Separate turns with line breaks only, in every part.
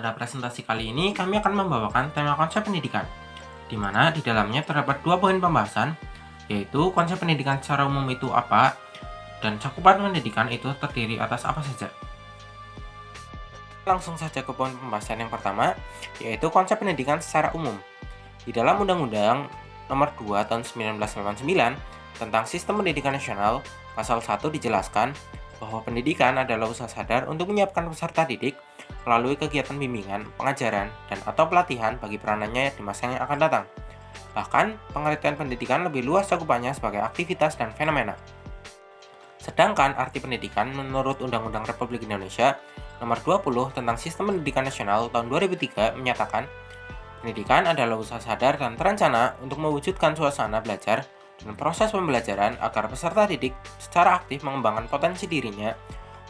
Pada presentasi kali ini kami akan membawakan tema konsep pendidikan, di mana di dalamnya terdapat 2 poin pembahasan, yaitu konsep pendidikan secara umum itu apa, dan cakupan pendidikan itu terdiri atas apa saja. Langsung saja ke poin pembahasan yang pertama, yaitu konsep pendidikan secara umum. Di dalam Undang-Undang Nomor 2 Tahun 1989 tentang Sistem Pendidikan Nasional, Pasal 1 dijelaskan bahwa pendidikan adalah usaha sadar untuk menyiapkan peserta didik melalui kegiatan bimbingan, pengajaran, dan atau pelatihan bagi peranannya di masa yang akan datang. Bahkan, pengertian pendidikan lebih luas cakupannya sebagai aktivitas dan fenomena. Sedangkan arti pendidikan menurut Undang-Undang Republik Indonesia Nomor 20 tentang Sistem Pendidikan Nasional tahun 2003 menyatakan, pendidikan adalah usaha sadar dan terencana untuk mewujudkan suasana belajar dan proses pembelajaran agar peserta didik secara aktif mengembangkan potensi dirinya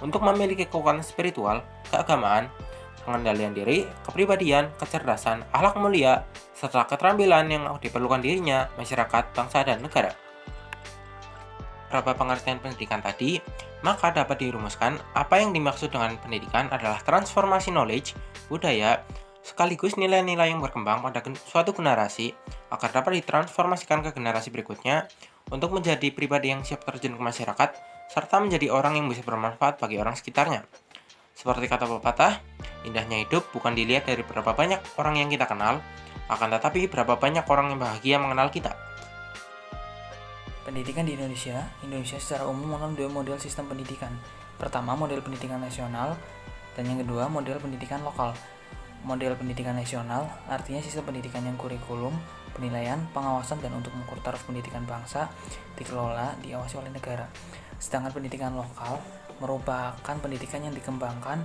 untuk memiliki kekuatan spiritual, keagamaan, pengendalian diri, kepribadian, kecerdasan, akhlak mulia, serta keterampilan yang diperlukan dirinya, masyarakat, bangsa, dan negara. Beberapa pengertian pendidikan tadi, maka dapat dirumuskan apa yang dimaksud dengan pendidikan adalah transformasi knowledge, budaya, sekaligus nilai-nilai yang berkembang pada suatu generasi agar dapat ditransformasikan ke generasi berikutnya untuk menjadi pribadi yang siap terjun ke masyarakat serta menjadi orang yang bisa bermanfaat bagi orang sekitarnya. Seperti kata pepatah, indahnya hidup bukan dilihat dari berapa banyak orang yang kita kenal, akan tetapi berapa banyak orang yang bahagia mengenal kita.
Pendidikan di Indonesia secara umum mengenal 2 model sistem pendidikan. Pertama, model pendidikan nasional, dan yang kedua, model pendidikan lokal. Model pendidikan nasional artinya sistem pendidikan yang kurikulum, penilaian, pengawasan, dan untuk mengukur taraf pendidikan bangsa dikelola, diawasi oleh negara. Sedangkan pendidikan lokal merupakan pendidikan yang dikembangkan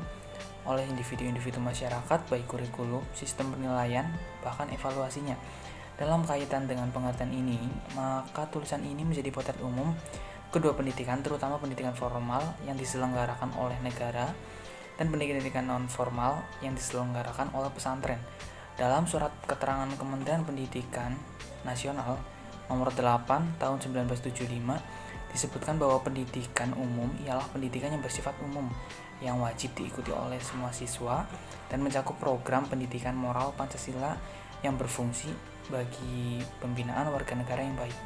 oleh individu-individu masyarakat, baik kurikulum, sistem penilaian, bahkan evaluasinya. Dalam kaitan dengan pengertian ini, maka tulisan ini menjadi potret umum kedua pendidikan, terutama pendidikan formal yang diselenggarakan oleh negara dan pendidikan non-formal yang diselenggarakan oleh pesantren. Dalam surat keterangan Kementerian Pendidikan Nasional Nomor 8 Tahun 1975 disebutkan bahwa pendidikan umum ialah pendidikan yang bersifat umum yang wajib diikuti oleh semua siswa dan mencakup program pendidikan moral Pancasila yang berfungsi bagi pembinaan warga negara yang baik.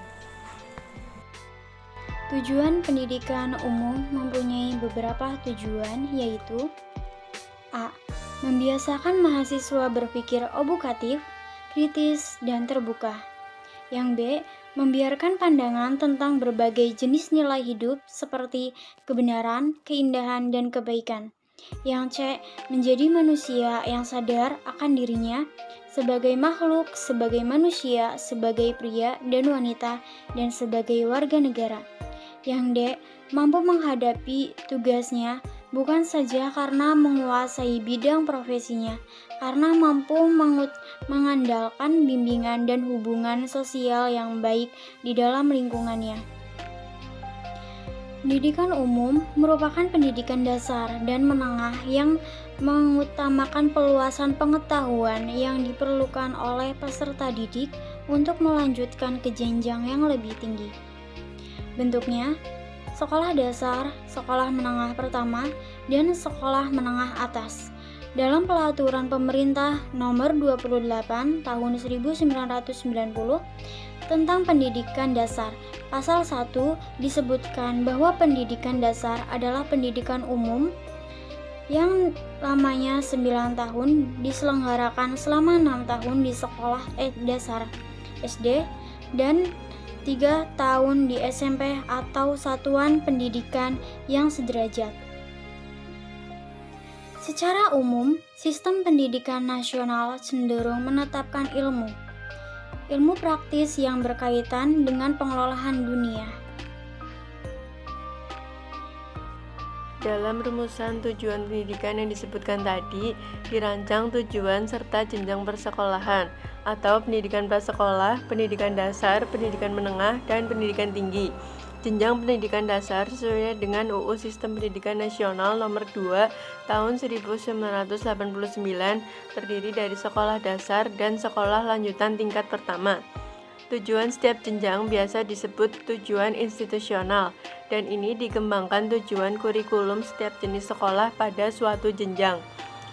Tujuan pendidikan umum mempunyai beberapa tujuan, yaitu A. Membiasakan mahasiswa berpikir obukatif, kritis, dan terbuka. Yang B. Membiarkan pandangan tentang berbagai jenis nilai hidup seperti kebenaran, keindahan, dan kebaikan. Yang C. Menjadi manusia yang sadar akan dirinya sebagai makhluk, sebagai manusia, sebagai pria dan wanita, dan sebagai warga negara. Yang D. Mampu menghadapi tugasnya bukan saja karena menguasai bidang profesinya, karena mampu mengandalkan bimbingan dan hubungan sosial yang baik di dalam lingkungannya. Pendidikan umum merupakan pendidikan dasar dan menengah yang mengutamakan peluasan pengetahuan yang diperlukan oleh peserta didik untuk melanjutkan ke jenjang yang lebih tinggi. Bentuknya, sekolah dasar, sekolah menengah pertama, dan sekolah menengah atas. Dalam Peraturan Pemerintah Nomor 28 Tahun 1990 tentang Pendidikan Dasar, Pasal 1 disebutkan bahwa pendidikan dasar adalah pendidikan umum yang lamanya 9 tahun diselenggarakan selama 6 tahun di sekolah dasar SD dan 3 tahun di SMP atau satuan pendidikan yang sederajat. Secara umum, sistem pendidikan nasional cenderung menetapkan ilmu praktis yang berkaitan dengan pengelolaan dunia.
Dalam rumusan tujuan pendidikan yang disebutkan tadi, dirancang tujuan serta jenjang persekolahan atau pendidikan prasekolah, pendidikan dasar, pendidikan menengah, dan pendidikan tinggi. Jenjang pendidikan dasar sesuai dengan UU Sistem Pendidikan Nasional Nomor 2 Tahun 1989 terdiri dari sekolah dasar dan sekolah lanjutan tingkat pertama. Tujuan setiap jenjang biasa disebut tujuan institusional, dan ini dikembangkan tujuan kurikulum setiap jenis sekolah pada suatu jenjang.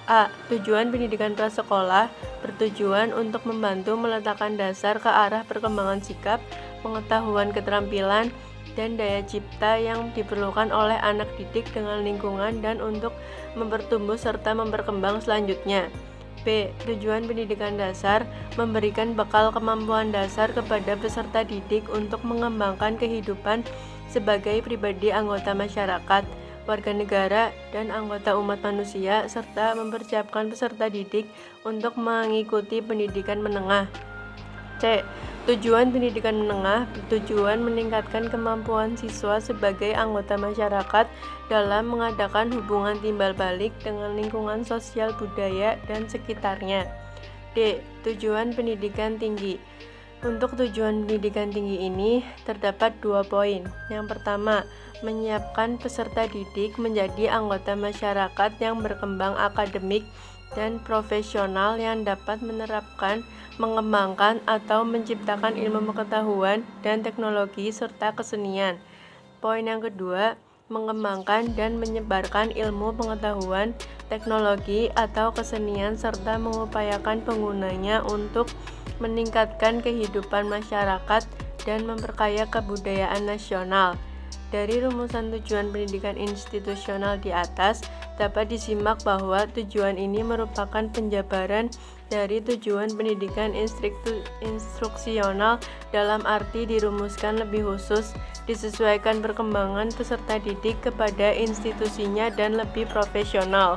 A. Tujuan pendidikan prasekolah bertujuan untuk membantu meletakkan dasar ke arah perkembangan sikap, pengetahuan, keterampilan, dan daya cipta yang diperlukan oleh anak didik dengan lingkungan dan untuk mempertumbuh serta memperkembang selanjutnya. B. Tujuan pendidikan dasar memberikan bekal kemampuan dasar kepada peserta didik untuk mengembangkan kehidupan sebagai pribadi anggota masyarakat, warga negara, dan anggota umat manusia, serta mempersiapkan peserta didik untuk mengikuti pendidikan menengah. C. Tujuan pendidikan menengah bertujuan meningkatkan kemampuan siswa sebagai anggota masyarakat dalam mengadakan hubungan timbal balik dengan lingkungan sosial budaya dan sekitarnya. D. Tujuan pendidikan tinggi. Untuk tujuan pendidikan tinggi ini terdapat 2 poin. Yang pertama, menyiapkan peserta didik menjadi anggota masyarakat yang berkembang akademik dan profesional yang dapat menerapkan, mengembangkan, atau menciptakan ilmu pengetahuan dan teknologi serta kesenian. Poin yang kedua, mengembangkan dan menyebarkan ilmu pengetahuan, teknologi, atau kesenian serta mengupayakan penggunanya untuk meningkatkan kehidupan masyarakat dan memperkaya kebudayaan nasional. Dari rumusan tujuan pendidikan institusional di atas, dapat disimak bahwa tujuan ini merupakan penjabaran dari tujuan pendidikan instruksional dalam arti dirumuskan lebih khusus, disesuaikan perkembangan peserta didik kepada institusinya dan lebih profesional.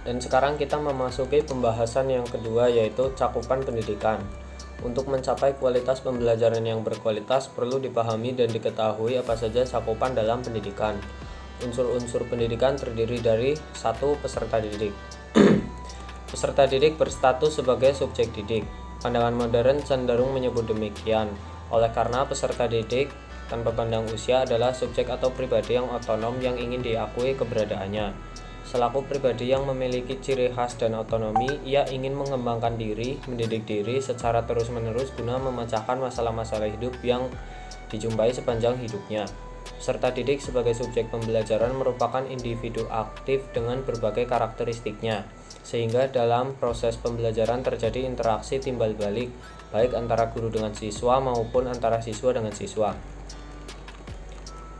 Dan sekarang kita memasuki pembahasan yang kedua, yaitu cakupan pendidikan. Untuk mencapai kualitas pembelajaran yang berkualitas, perlu dipahami dan diketahui apa saja cakupan dalam pendidikan. Unsur-unsur pendidikan terdiri dari 1. Peserta didik. Peserta didik berstatus sebagai subjek didik. Pandangan modern cenderung menyebut demikian. Oleh karena peserta didik tanpa pandang usia adalah subjek atau pribadi yang otonom yang ingin diakui keberadaannya. Selaku pribadi yang memiliki ciri khas dan otonomi, ia ingin mengembangkan diri, mendidik diri secara terus-menerus guna memecahkan masalah-masalah hidup yang dijumpai sepanjang hidupnya. Peserta didik sebagai subjek pembelajaran merupakan individu aktif dengan berbagai karakteristiknya, sehingga dalam proses pembelajaran terjadi interaksi timbal balik, baik antara guru dengan siswa maupun antara siswa dengan siswa.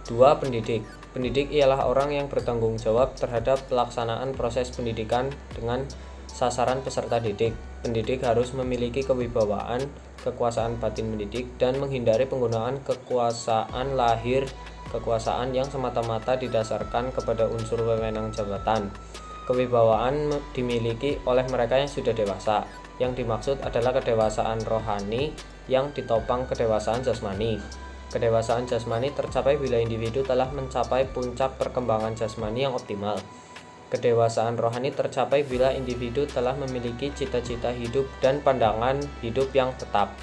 2. Pendidik. Pendidik ialah orang yang bertanggung jawab terhadap pelaksanaan proses pendidikan dengan sasaran peserta didik. Pendidik harus memiliki kewibawaan, kekuasaan batin mendidik, dan menghindari penggunaan kekuasaan lahir, kekuasaan yang semata-mata didasarkan kepada unsur wewenang jabatan. Kewibawaan dimiliki oleh mereka yang sudah dewasa. Yang dimaksud adalah kedewasaan rohani yang ditopang kedewasaan jasmani. Kedewasaan jasmani tercapai bila individu telah mencapai puncak perkembangan jasmani yang optimal. Kedewasaan rohani tercapai bila individu telah memiliki cita-cita hidup dan pandangan hidup yang tetap.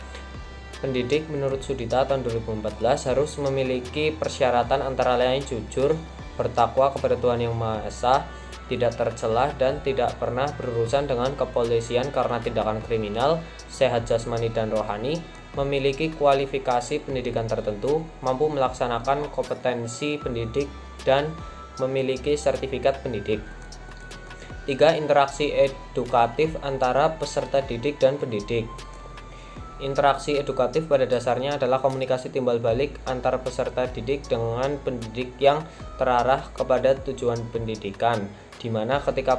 Pendidik menurut Sudita tahun 2014 harus memiliki persyaratan antara lain jujur, bertakwa kepada Tuhan Yang Maha Esa, tidak tercelah dan tidak pernah berurusan dengan kepolisian karena tindakan kriminal, sehat jasmani dan rohani, memiliki kualifikasi pendidikan tertentu, mampu melaksanakan kompetensi pendidik, dan memiliki sertifikat pendidik. 3. Interaksi edukatif antara peserta didik dan pendidik. Interaksi edukatif pada dasarnya adalah komunikasi timbal balik antara peserta didik dengan pendidik yang terarah kepada tujuan pendidikan, di mana ketika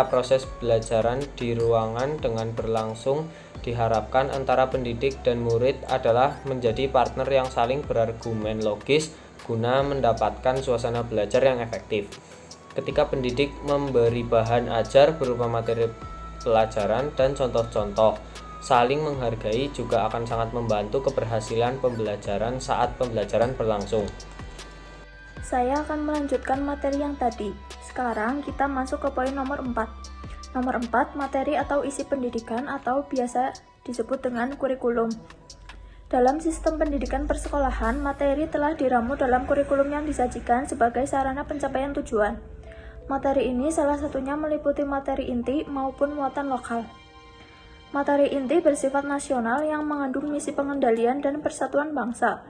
proses belajaran di ruangan dengan berlangsung, diharapkan antara pendidik dan murid adalah menjadi partner yang saling berargumen logis guna mendapatkan suasana belajar yang efektif. Ketika pendidik memberi bahan ajar berupa materi pelajaran dan contoh-contoh, saling menghargai juga akan sangat membantu keberhasilan pembelajaran saat pembelajaran berlangsung.
Saya akan melanjutkan materi yang tadi. Sekarang kita masuk ke poin nomor 4. Nomor 4, materi atau isi pendidikan atau biasa disebut dengan kurikulum. Dalam sistem pendidikan persekolahan, materi telah diramu dalam kurikulum yang disajikan sebagai sarana pencapaian tujuan. Materi ini salah satunya meliputi materi inti maupun muatan lokal. Materi inti bersifat nasional yang mengandung misi pengendalian dan persatuan bangsa.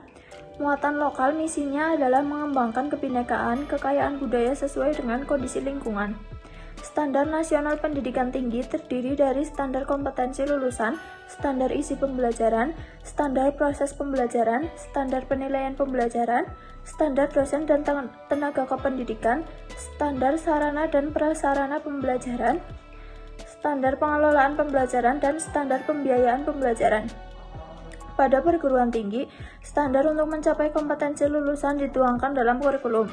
Muatan lokal misinya adalah mengembangkan kebinekaan, kekayaan budaya sesuai dengan kondisi lingkungan. Standar nasional pendidikan tinggi terdiri dari standar kompetensi lulusan, standar isi pembelajaran, standar proses pembelajaran, standar penilaian pembelajaran, standar dosen dan tenaga kependidikan, standar sarana dan prasarana pembelajaran, standar pengelolaan pembelajaran, dan standar pembiayaan pembelajaran. Pada perguruan tinggi, standar untuk mencapai kompetensi lulusan dituangkan dalam kurikulum.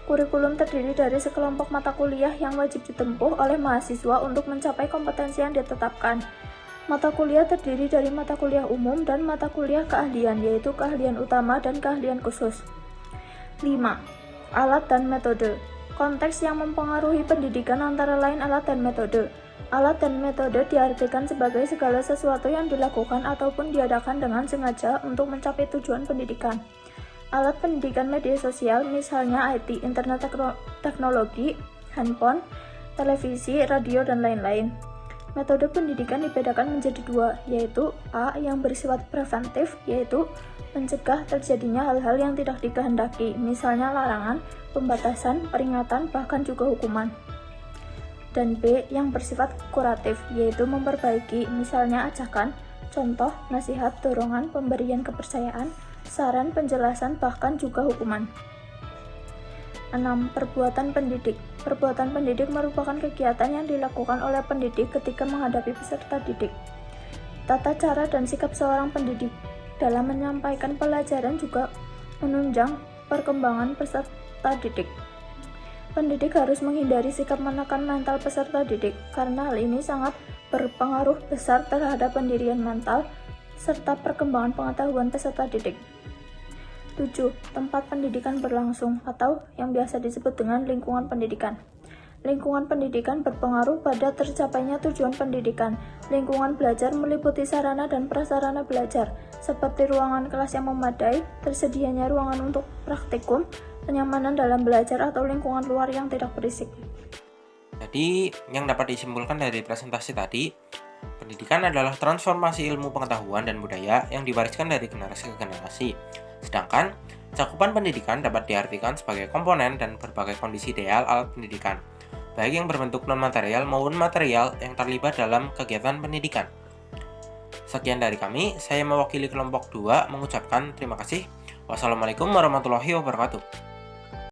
Kurikulum terdiri dari sekelompok mata kuliah yang wajib ditempuh oleh mahasiswa untuk mencapai kompetensi yang ditetapkan. Mata kuliah terdiri dari mata kuliah umum dan mata kuliah keahlian, yaitu keahlian utama dan keahlian khusus. 5. Alat dan metode. Konteks yang mempengaruhi pendidikan antara lain alat dan metode. Alat dan metode diartikan sebagai segala sesuatu yang dilakukan ataupun diadakan dengan sengaja untuk mencapai tujuan pendidikan. Alat pendidikan media sosial, misalnya IT, internet teknologi, handphone, televisi, radio, dan lain-lain. Metode pendidikan dibedakan menjadi dua, yaitu A. yang bersifat preventif, yaitu mencegah terjadinya hal-hal yang tidak dikehendaki, misalnya larangan, pembatasan, peringatan, bahkan juga hukuman. Dan B. yang bersifat kuratif, yaitu memperbaiki, misalnya ajakan, contoh, nasihat, dorongan, pemberian kepercayaan, saran, penjelasan, bahkan juga hukuman. 6. Perbuatan pendidik. Perbuatan pendidik merupakan kegiatan yang dilakukan oleh pendidik ketika menghadapi peserta didik. Tata cara dan sikap seorang pendidik dalam menyampaikan pelajaran juga menunjang perkembangan peserta didik. Pendidik harus menghindari sikap menekan mental peserta didik, karena hal ini sangat berpengaruh besar terhadap pendirian mental serta perkembangan pengetahuan peserta didik. 7. Tempat pendidikan berlangsung atau yang biasa disebut dengan lingkungan pendidikan. Lingkungan pendidikan berpengaruh pada tercapainya tujuan pendidikan. Lingkungan belajar meliputi sarana dan prasarana belajar, seperti ruangan kelas yang memadai, tersedianya ruangan untuk praktikum, kenyamanan dalam belajar, atau lingkungan luar yang tidak berisik.
Jadi, yang dapat disimpulkan dari presentasi tadi, pendidikan adalah transformasi ilmu pengetahuan dan budaya yang diwariskan dari generasi ke generasi. Sedangkan, cakupan pendidikan dapat diartikan sebagai komponen dan berbagai kondisi ideal alat pendidikan, baik yang berbentuk non-material maupun material yang terlibat dalam kegiatan pendidikan. Sekian dari kami, saya mewakili kelompok 2 mengucapkan terima kasih. Wassalamualaikum warahmatullahi wabarakatuh.